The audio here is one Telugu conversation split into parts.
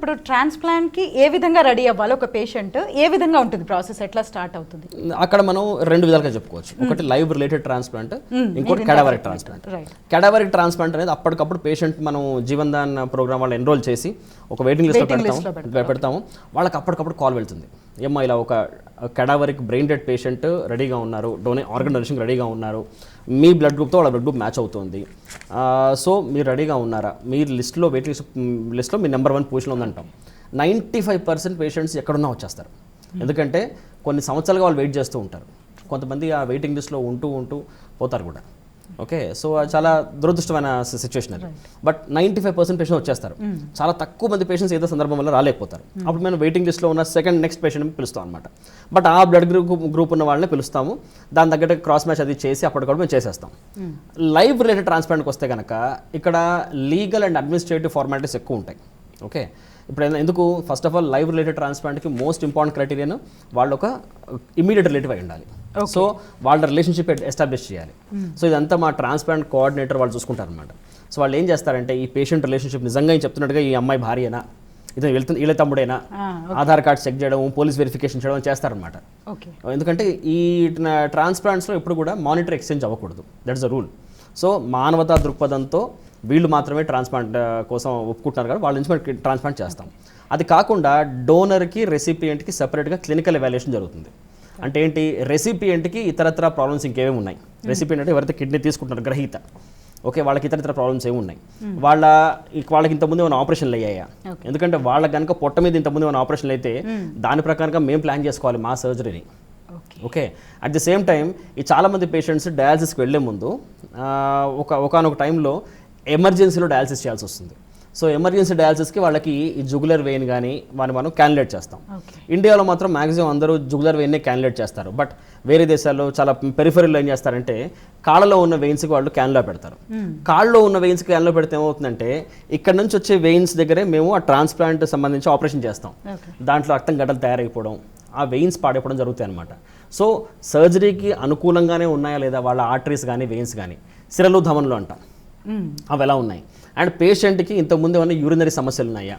ఇప్పుడు ట్రాన్స్ప్లాంట్కి ఏ విధంగా రెడీ అవ్వాలి ఒక పేషెంట్, ఏ విధంగా ఉంటుంది ప్రాసెస్, ఎట్లా స్టార్ట్ అవుతుంది? అక్కడ మనం రెండు విధాలుగా చెప్పుకోవచ్చు. ఒకటి లైవ్ రిలేటెడ్ ట్రాన్స్ప్లాంట్, ఇంకోటి కెడావరిక్ ట్రాన్స్ప్లాంట్. కెడావరిక్ ట్రాన్స్ప్లాంట్ అనేది అప్పటికప్పుడు పేషెంట్ మనం జీవన్ దాన్ ప్రోగ్రామ్ వాళ్ళు ఎన్రోల్ చేసి ఒక వెయిటింగ్ లిస్ట్లో పెడతాము. వాళ్ళకి అప్పటికప్పుడు కాల్ వెళ్తుంది, ఏమ్మా ఇలా ఒక కెడావరిక్ బ్రెయిన్ డెడ్ పేషెంట్ రెడీగా ఉన్నారు, ఆర్గన్ డొనేషన్ రెడీగా ఉన్నారు, మీ బ్లడ్ గ్రూప్తో వాళ్ళ బ్లడ్ గ్రూప్ మ్యాచ్ అవుతుంది, సో మీరు రెడీగా ఉన్నారా, మీరు లిస్ట్లో వెయిటింగ్ లిస్ట్లో మీ నెంబర్ 1 పొజిషన్లో ఉందంటాం. 95% పేషెంట్స్ ఎక్కడున్నా వచ్చేస్తారు. ఎందుకంటే కొన్ని సంవత్సరాలుగా వాళ్ళు వెయిట్ చేస్తూ ఉంటారు. కొంతమంది ఆ వెయిటింగ్ లిస్ట్లో ఉంటూ పోతారు కూడా. ఓకే, సో చాలా దురదృష్టమైన సిచ్యువేషన్ అది. బట్ 95% పేషెంట్స్ వచ్చేస్తారు. చాలా తక్కువ మంది పేషెంట్స్ ఏదో సందర్భం వల్ల రాలేకపోతారు. అప్పుడు మేము వెయిటింగ్ లిస్ట్లో ఉన్న నెక్స్ట్ పేషెంట్ పిలుస్తాం అనమాట. బట్ ఆ బ్లడ్ గ్రూప్ ఉన్న వాళ్ళని పిలుస్తాము. దాని తగ్గట్టు క్రాస్ మ్యాచ్ అది చేసి అప్పటికప్పుడు మేము చేసేస్తాం. లైవ్ రిలేటెడ్ ట్రాన్స్ప్లాంట్కి వస్తే కనుక ఇక్కడ లీగల్ అండ్ అడ్మినిస్ట్రేటివ్ ఫార్మాలిటీస్ ఎక్కువ ఉంటాయి. ఓకే, ఇప్పుడు ఎందుకు first of all live related ట్రాన్స్ప్లాంట్కి మోస్ట్ ఇంపార్టెంట్ క్రైటీరియన్ వాళ్ళు ఒక ఇమీడియట్ రిలేటివ్ అయి ఉండాలి. సో వాళ్ళ రిలేషన్షిప్ ఎస్టాబ్లిష్ చేయాలి. సో ఇదంతా మా ట్రాన్స్ప్లాంట్ కోఆర్డినేటర్ వాళ్ళు చూసుకుంటారు అనమాట. సో వాళ్ళు ఏం చేస్తారంటే ఈ పేషెంట్ రిలేషన్షిప్ నిజంగా చెప్తున్నట్టుగా ఈ అమ్మాయి భార్యనా, ఇది వీళ్ళ తమ్ముడైనా, ఆధార్ కార్డ్ చెక్ చేయడం, పోలీస్ వెరిఫికేషన్ చేయడం చేస్తారనమాట. ఎందుకంటే ఈ ట్రాన్స్ప్లాంట్స్లో ఎప్పుడు కూడా మానిటర్ ఎక్స్చేంజ్ అవ్వకూడదు. That's the rule. సో మానవతా దృక్పథంతో వీళ్ళు మాత్రమే ట్రాన్స్ప్లాంట్ కోసం ఒప్పుకుంటున్నారు కాబట్టి వాళ్ళ నుంచి మనం ట్రాన్స్ప్లాంట్ చేస్తాం. అది కాకుండా డోనర్కి రెసిపియంట్కి సెపరేట్గా క్లినికల్ ఎవాల్యుయేషన్ జరుగుతుంది. అంటే ఏంటి, రెసిపియంట్కి ఇతరత్ర ప్రాబ్లమ్స్ ఇంకేమేమి ఉన్నాయి. రెసిపియంట్ అంటే ఎవరైతే కిడ్నీ తీసుకుంటున్నారు గ్రహీత, ఓకే, వాళ్ళకి ఇతరత్ర ప్రాబ్లమ్స్ ఏమి ఉన్నాయి, వాళ్ళకి ఇంతకుముందు ఏమైనా ఆపరేషన్లు అయ్యాయా, ఎందుకంటే వాళ్ళకి కనుక పొట్ట మీద ఇంతకుముందు ఏమైనా ఆపరేషన్లు అయితే దాని ప్రకారంగా మేము ప్లాన్ చేసుకోవాలి మా సర్జరీని. Okay, at the same time ఈ చాలామంది పేషెంట్స్ డయాలసిస్కి వెళ్ళే ముందు ఒకనొక టైంలో ఎమర్జెన్సీలో డయాలసిస్ చేయాల్సి వస్తుంది. సో ఎమర్జెన్సీ డయాలసిస్కి వాళ్ళకి ఈ జుగులర్ వెయిన్ కానీ మనం క్యాన్యులేట్ చేస్తాం. ఇండియాలో మాత్రం మ్యాక్సిమం అందరూ జుగులర్ వెయిన్నే క్యాన్యులేట్ చేస్తారు. బట్ వేరే దేశాల్లో చాలా పెరిఫెరీలో ఏం చేస్తారంటే కాళ్ళలో ఉన్న వెయిన్స్కి వాళ్ళు క్యాన్లో పెడతారు. కాళ్ళలో ఉన్న వెయిన్స్కి క్యాన్లో పెడితే ఏమవుతుందంటే ఇక్కడ నుంచి వచ్చే వెయిన్స్ దగ్గరే మేము ఆ ట్రాన్స్ప్లాంట్ సంబంధించి ఆపరేషన్ చేస్తాం. దాంట్లో రక్తం గడ్డలు తయారైపోవడం, ఆ వెయిన్స్ పాడైపోవడం జరుగుతాయి అనమాట. సో సర్జరీకి అనుకూలంగానే ఉన్నాయా లేదా వాళ్ళ ఆర్టరీస్ కానీ వెయిన్స్ కానీ, సిరలు ధమనులు అంటాం, అవి ఎలా ఉన్నాయి. అండ్ పేషెంట్కి ఇంతకుముందు ఏమైనా యూరినరీ సమస్యలు ఉన్నాయా,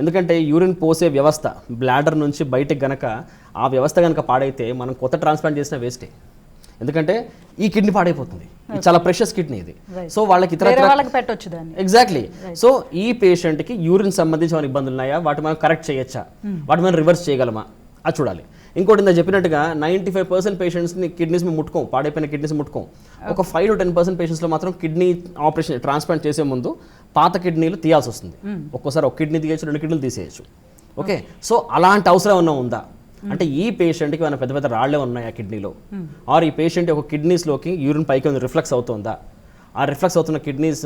ఎందుకంటే యూరిన్ పోసే వ్యవస్థ బ్లాడర్ నుంచి బయటకు గనక ఆ వ్యవస్థ కనుక పాడైతే మనం కొత్త ట్రాన్స్ప్లాంట్ చేసిన వేస్టే. ఎందుకంటే ఈ కిడ్నీ పాడైపోతుంది, ఇది చాలా ప్రెషస్ కిడ్నీ ఇది. సో వాళ్ళకి ఎగ్జాక్ట్లీ. సో ఈ పేషెంట్కి యూరిన్ సంబంధించి ఏమైనా ఇబ్బందులు ఉన్నాయా, వాటి మనం కరెక్ట్ చేయొచ్చా, వాటి మనం రివర్స్ చేయగలమా, అది చూడాలి. ఇంకోటి ఇందా చెప్పినట్టుగా 95% పేషెంట్స్ని కిడ్నీస్ ముట్టుకోం, పాడైపోయిన కిడ్నీస్ ముట్టుకోం. ఒక 5 to 10% పేషెంట్స్లో మాత్రం కిడ్నీ ఆపరేషన్ ట్రాన్స్ప్లాంట్ చేసే ముందు పాత కిడ్నీలు తీయాల్సి వస్తుంది. ఒక్కోసారి ఒక కిడ్నీ తీయచ్చు, 2 కిడ్నీలు తీసేయచ్చు. ఓకే, సో అలాంటి అవసరం ఏమన్నా ఉందా అంటే ఈ పేషెంట్కి ఏమైనా పెద్ద రాళ్లే ఉన్నాయా కిడ్నీలో, ఆర్ ఈ పేషెంట్ ఒక కిడ్నీస్లోకి యూరిన్ పైకి రిఫ్లెక్స్ అవుతుందా, ఆ రిఫ్లెక్స్ అవుతున్న కిడ్నీస్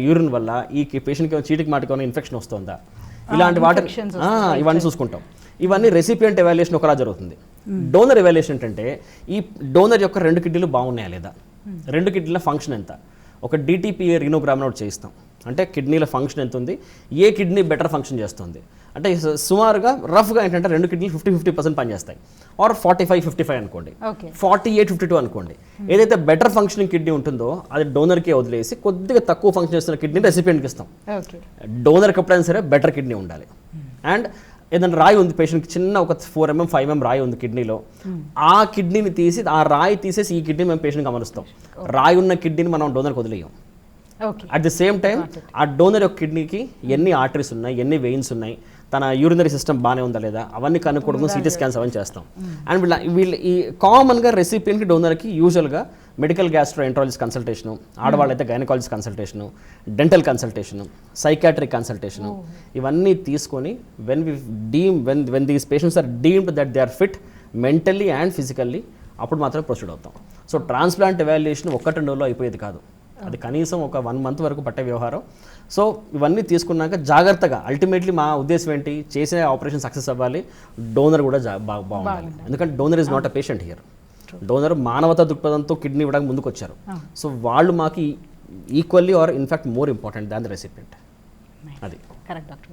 యూరిన్ వల్ల ఈ పేషెంట్కి చీటికి మాటికి ఏమైనా ఇన్ఫెక్షన్ వస్తుందా, ఇలాంటి వాటి ఇవన్నీ చూసుకుంటాం. ఇవన్నీ రెసిపియంట్ ఎవాల్యుయేషన్ ఒకలా జరుగుతుంది. డోనర్ ఎవాల్యుయేషన్ ఏంటంటే ఈ డోనర్ యొక్క 2 కిడ్నీలు బాగున్నాయా లేదా, 2 కిడ్నీల ఫంక్షన్ ఎంత, ఒక DTPA రీనోగ్రామ్ ఒకటి చేయిస్తాం. అంటే కిడ్నీల ఫంక్షన్ ఎంత ఉంది, ఏ కిడ్నీ బెటర్ ఫంక్షన్ చేస్తుంది అంటే సుమారుగా రఫ్గా ఏంటంటే 2 కిడ్నీలు 50-50% పనిచేస్తాయి. ఆర్ 45-55 అనుకోండి, 48-52 అనుకోండి. ఏదైతే బెటర్ ఫంక్షనింగ్ కిడ్నీ ఉంటుందో అది డోనర్కే వదిలేసి కొద్దిగా తక్కువ ఫంక్షన్ చేస్తున్న కిడ్నీ రెసిపియంట్కి ఇస్తాం. డోనర్కి ఎప్పుడైనా సరే బెటర్ కిడ్నీ ఉండాలి. అండ్ ఏదైనా రాయి ఉంది పేషెంట్కి, చిన్న ఒక 4 mm 5 mm రాయి ఉంది కిడ్నీలో, ఆ కిడ్నీని తీసి ఆ రాయి తీసేసి ఈ కిడ్నీ మేము పేషెంట్కి అమరుస్తాం. రాయి ఉన్న కిడ్నీని మనం డోనర్కి వదిలేయం. అట్ ది సేమ్ టైం ఆ డోనర్ యొక్క కిడ్నీకి ఎన్ని ఆర్టరీస్ ఉన్నాయి, ఎన్ని వెయిన్స్ ఉన్నాయి, తన యూరినరీ సిస్టమ్ బాగానే ఉందా లేదా అవన్నీ కనుక్కోవడం, సిటీ స్కాన్స్ అవన్నీ చేస్తాం. అండ్ వీళ్ళు ఈ కామన్గా రెసిపియన్కి డోనర్కి యూజువల్గా మెడికల్ గ్యాస్ట్రోఎంట్రాలజిస్ట్ కన్సల్టేషను, ఆడవాళ్ళైతే gynaecologist consultation, dental consultation, psychiatric consultation, ఇవన్నీ తీసుకొని when these patients are deemed that they are fit mentally and physically, అప్పుడు మాత్రమే ప్రొసీడ్ అవుతాం. సో ట్రాన్స్ప్లాంట్ ఎవాల్యుయేషన్ 1-2 రోజుల్లో అయిపోయేది కాదు, అది కనీసం ఒక 1 month వరకు పట్టే వ్యవహారం. సో ఇవన్నీ తీసుకున్నాక జాగ్రత్తగా, అల్టిమేట్లీ మా ఉద్దేశం ఏంటి, చేసే ఆపరేషన్ సక్సెస్ అవ్వాలి, డోనర్ కూడా బాగుండాలి. ఎందుకంటే donor is not a patient here. Donor మానవతా దృక్పథంతో కిడ్నీ ఇవ్వడానికి ముందుకు వచ్చారు. సో వాళ్ళు మాకు equally or in fact more important than the recipient. అది కరెక్ట్ డాక్టర్.